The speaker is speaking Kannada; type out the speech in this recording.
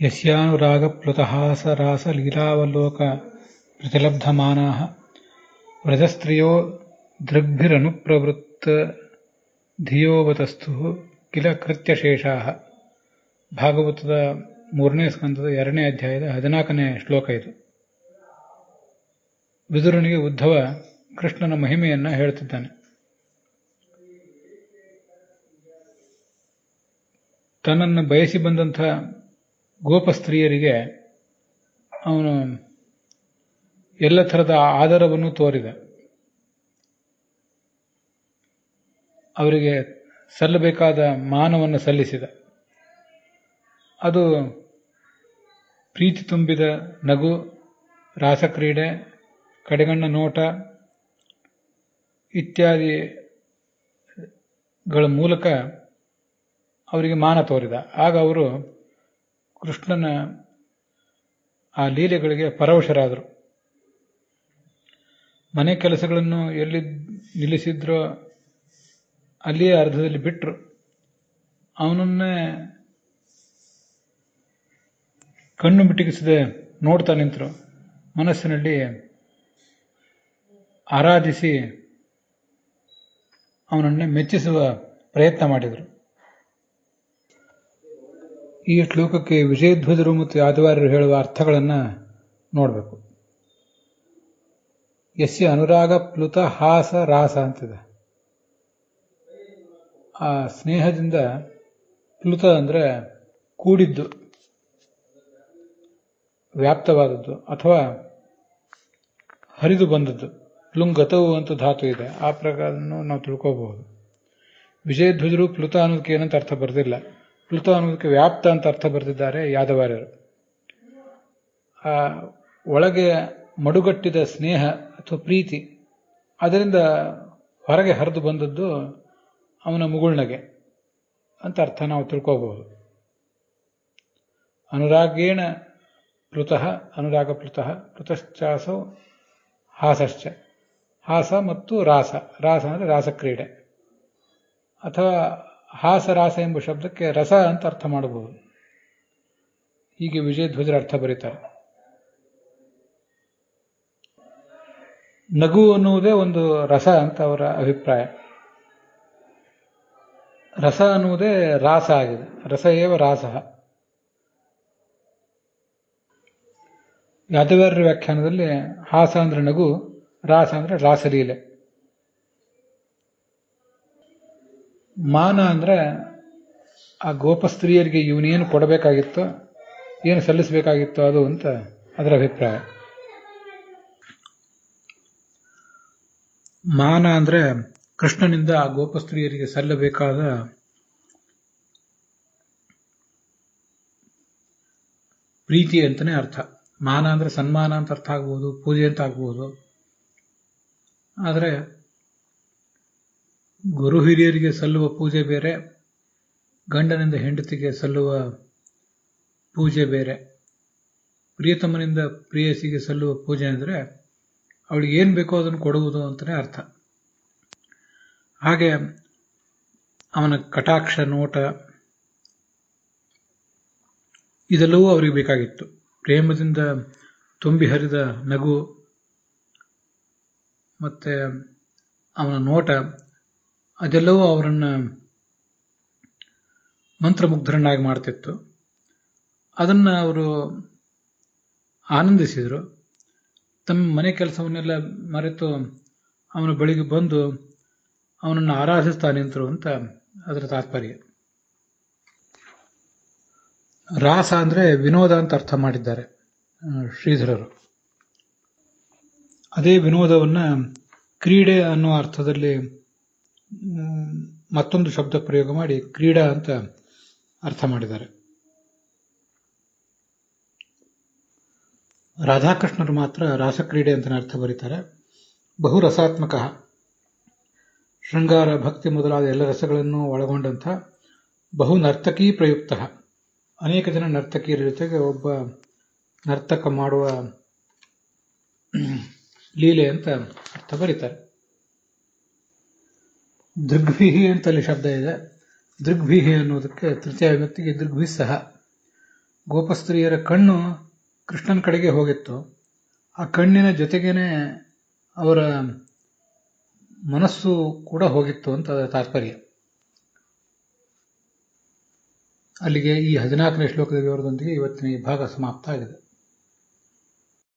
ಯಸ್ಯಾನುರಾಗಪ್ಲುತಹಾಸರಾಸಲೀಲಾವಲೋಕ ಪ್ರತಿಲಬ್ಧಮಾನಾಃ ವ್ರಜಸ್ತ್ರಿಯೋ ದೃಗ್ಭಿರನುಪ್ರವೃತ್ತಧಿಯೋವತಸ್ಥುಃ ಕಿಲ ಕೃತ್ಯಶೇಷಾಃ. ಭಾಗವತದ 3ನೇ ಸ್ಕಂದದ 2ನೇ ಅಧ್ಯಾಯದ 14ನೇ ಶ್ಲೋಕ ಇದು. ವಿದುರನಿಗೆ ಉದ್ಧವ ಕೃಷ್ಣನ ಮಹಿಮೆಯನ್ನು ಹೇಳುತ್ತಿದ್ದಾನೆ. ತನ್ನನ್ನು ಬಯಸಿ ಬಂದಂಥ ಗೋಪಸ್ತ್ರೀಯರಿಗೆ ಅವನು ಎಲ್ಲ ಥರದ ಆದರವನ್ನು ತೋರಿದ. ಅವರಿಗೆ ಸಲ್ಲಬೇಕಾದ ಮಾನವನ್ನು ಸಲ್ಲಿಸಿದ. ಅದು ಪ್ರೀತಿ ತುಂಬಿದ ನಗು, ರಾಸಕ್ರೀಡೆ, ಕಡೆಗಣ್ಣ ನೋಟ ಇತ್ಯಾದಿಗಳ ಮೂಲಕ ಅವರಿಗೆ ಮಾನ ತೋರಿದ. ಆಗ ಅವರು ಕೃಷ್ಣನ ಆ ಲೀಲೆಗಳಿಗೆ ಪರವಶರಾದರು. ಮನೆ ಕೆಲಸಗಳನ್ನು ಎಲ್ಲಿ ನಿಲ್ಲಿಸಿದ್ರೋ ಅಲ್ಲಿಯೇ ಅರ್ಧದಲ್ಲಿ ಬಿಟ್ಟರು. ಅವನನ್ನೇ ಕಣ್ಣು ಮಿಟುಕಿಸದೆ ನೋಡ್ತಾ ನಿಂತರು. ಮನಸ್ಸಿನಲ್ಲಿ ಆರಾಧಿಸಿ ಅವನನ್ನೇ ಮೆಚ್ಚಿಸುವ ಪ್ರಯತ್ನ ಮಾಡಿದರು. ಈ ಶ್ಲೋಕಕ್ಕೆ ವಿಜಯಧ್ವಜರು ಮತ್ತು ಯಾದವಾರ್ಯರು ಹೇಳುವ ಅರ್ಥಗಳನ್ನು ನೋಡಬೇಕು. ಯಸ್ಯ ಅನುರಾಗ ಪ್ಲುತ ಹಾಸ ರಾಸ ಅಂತಿದೆ. ಆ ಸ್ನೇಹದಿಂದ ಪ್ಲುತ ಅಂದರೆ ಕೂಡಿದ್ದು, ವ್ಯಾಪ್ತವಾದದ್ದು ಅಥವಾ ಹರಿದು ಬಂದದ್ದು. ಪ್ಲುಂಗತವು ಅಂತ ಧಾತು ಇದೆ. ಆ ಪ್ರಕಾರವನ್ನು ನಾವು ತಿಳ್ಕೋಬಹುದು. ವಿಜಯಧ್ವಜರು ಪ್ಲುತ ಅನ್ನೋದಕ್ಕೆ ಏನಂತ ಅರ್ಥ ಬರೆದಿಲ್ಲ. ಪ್ಲುತ ಅನ್ನೋದಕ್ಕೆ ವ್ಯಾಪ್ತ ಅಂತ ಅರ್ಥ ಬರೆದಿದ್ದಾರೆ ಯಾದವಾರ್ಯರು. ಆ ಒಳಗೆ ಮಡುಗಟ್ಟಿದ ಸ್ನೇಹ ಅಥವಾ ಪ್ರೀತಿ, ಅದರಿಂದ ಹೊರಗೆ ಹರಿದು ಬಂದದ್ದು ಅವನ ಮುಗುಳ್ನಗೆ ಅಂತ ಅರ್ಥ ನಾವು ತಿಳ್ಕೋಬಹುದು. ಅನುರಾಗೇಣ ಪ್ಲುತಃ, ಅನುರಾಗ ಪ್ಲುತಃ, ಪ್ಲುತಶ್ಚಾಸೌ ಹಾಸಶ್ಚ. ಹಾಸ ಮತ್ತು ರಾಸ. ರಾಸ ಅಂದರೆ ರಾಸಕ್ರೀಡೆ, ಅಥವಾ ಹಾಸರಾಸ ಎಂಬ ಶಬ್ದಕ್ಕೆ ರಸ ಅಂತ ಅರ್ಥ ಮಾಡಬಹುದು. ಹೀಗೆ ವಿಜಯಧ್ವಜರ ಅರ್ಥ ಬರೀತಾರೆ. ನಗು ಅನ್ನುವುದೇ ಒಂದು ರಸ ಅಂತ ಅವರ ಅಭಿಪ್ರಾಯ. ರಸ ಅನ್ನುವುದೇ ರಾಸ ಆಗಿದೆ. ರಸ ಏವ ರಾಸ. ಯಾದವಾರ್ಯರ ವ್ಯಾಖ್ಯಾನದಲ್ಲಿ ಹಾಸ ಅಂದ್ರೆ ನಗು, ರಾಸ ಅಂದ್ರೆ ರಾಸಲೀಲೆ. ಮಾನ ಅಂದ್ರೆ ಆ ಗೋಪಸ್ತ್ರೀಯರಿಗೆ ಇವನೇನು ಕೊಡಬೇಕಾಗಿತ್ತೋ, ಏನು ಸಲ್ಲಿಸಬೇಕಾಗಿತ್ತೋ ಅದು ಅಂತ ಅದರ ಅಭಿಪ್ರಾಯ. ಮಾನ ಅಂದ್ರೆ ಕೃಷ್ಣನಿಂದ ಆ ಗೋಪಸ್ತ್ರೀಯರಿಗೆ ಸಲ್ಲಬೇಕಾದ ಪ್ರೀತಿ ಅಂತಲೇ ಅರ್ಥ. ಮಾನ ಅಂದ್ರೆ ಸನ್ಮಾನ ಅಂತ ಅರ್ಥ ಆಗ್ಬೋದು, ಪೂಜೆ ಅಂತ ಆಗ್ಬೋದು. ಆದರೆ ಗುರು ಹಿರಿಯರಿಗೆ ಸಲ್ಲುವ ಪೂಜೆ ಬೇರೆ, ಗಂಡನಿಂದ ಹೆಂಡತಿಗೆ ಸಲ್ಲುವ ಪೂಜೆ ಬೇರೆ. ಪ್ರಿಯತಮನಿಂದ ಪ್ರೇಯಸಿಗೆ ಸಲ್ಲುವ ಪೂಜೆ ಅಂದರೆ ಅವಳಿಗೆ ಏನು ಬೇಕೋ ಅದನ್ನು ಕೊಡುವುದು ಅಂತಲೇ ಅರ್ಥ. ಹಾಗೆ ಅವನ ಕಟಾಕ್ಷ, ನೋಟ ಇದೆಲ್ಲವೂ ಅವರಿಗೆ ಬೇಕಾಗಿತ್ತು. ಪ್ರೇಮದಿಂದ ತುಂಬಿ ಹರಿದ ನಗು ಮತ್ತೆ ಅವನ ನೋಟ, ಅದೆಲ್ಲವೂ ಅವರನ್ನು ಮಂತ್ರಮುಗ್ಧರನ್ನಾಗಿ ಮಾಡ್ತಿತ್ತು. ಅದನ್ನು ಅವರು ಆನಂದಿಸಿದರು. ತಮ್ಮ ಮನೆ ಕೆಲಸವನ್ನೆಲ್ಲ ಮರೆತು ಅವನ ಬಳಿಗೆ ಬಂದು ಅವನನ್ನು ಆರಾಧಿಸ್ತಾ ನಿಂತರು ಅಂತ ಅದರ ತಾತ್ಪರ್ಯ. ರಾಸ ಅಂದರೆ ವಿನೋದ ಅಂತ ಅರ್ಥ ಮಾಡಿದ್ದಾರೆ ಶ್ರೀಧರರು. ಅದೇ ವಿನೋದವನ್ನು ಕ್ರೀಡೆ ಅನ್ನೋ ಅರ್ಥದಲ್ಲಿ ಮತ್ತೊಂದು ಶಬ್ದ ಪ್ರಯೋಗ ಮಾಡಿ ಕ್ರೀಡಾ ಅಂತ ಅರ್ಥ ಮಾಡಿದ್ದಾರೆ. ರಾಧಾಕೃಷ್ಣರು ಮಾತ್ರ ರಾಸಕ್ರೀಡೆ ಅಂತ ಅರ್ಥ ಬರೀತಾರೆ. ಬಹು ರಸಾತ್ಮಕ, ಶೃಂಗಾರ, ಭಕ್ತಿ ಮೊದಲಾದ ಎಲ್ಲ ರಸಗಳನ್ನು ಒಳಗೊಂಡಂಥ ಬಹು ನರ್ತಕೀ ಪ್ರಯುಕ್ತ. ಅನೇಕ ಜನ ನರ್ತಕಿಯರ ಜೊತೆಗೆ ಒಬ್ಬ ನರ್ತಕ ಮಾಡುವ ಲೀಲೆ ಅಂತ ಅರ್ಥ ಬರೀತಾರೆ. ದೃಗ್ಭಿಹಿ ಅಂತಲ್ಲಿ ಶಬ್ದ ಇದೆ. ದೃಗ್ಭಿಹಿ ಅನ್ನೋದಕ್ಕೆ ತೃತೀಯ ವಿಭಕ್ತಿಗೆ ದೃಗ್ಭಿಸ್ಸಹ. ಗೋಪಸ್ತ್ರೀಯರ ಕಣ್ಣು ಕೃಷ್ಣನ ಕಡೆಗೆ ಹೋಗಿತ್ತು. ಆ ಕಣ್ಣಿನ ಜೊತೆಗೇನೆ ಅವರ ಮನಸ್ಸು ಕೂಡ ಹೋಗಿತ್ತು ಅಂತ ಅದರ ತಾತ್ಪರ್ಯ. ಅಲ್ಲಿಗೆ ಈ 14ನೇ ಶ್ಲೋಕದ ವಿವರದೊಂದಿಗೆ ಇವತ್ತಿನ ಈ ಭಾಗ ಸಮಾಪ್ತ ಆಗಿದೆ.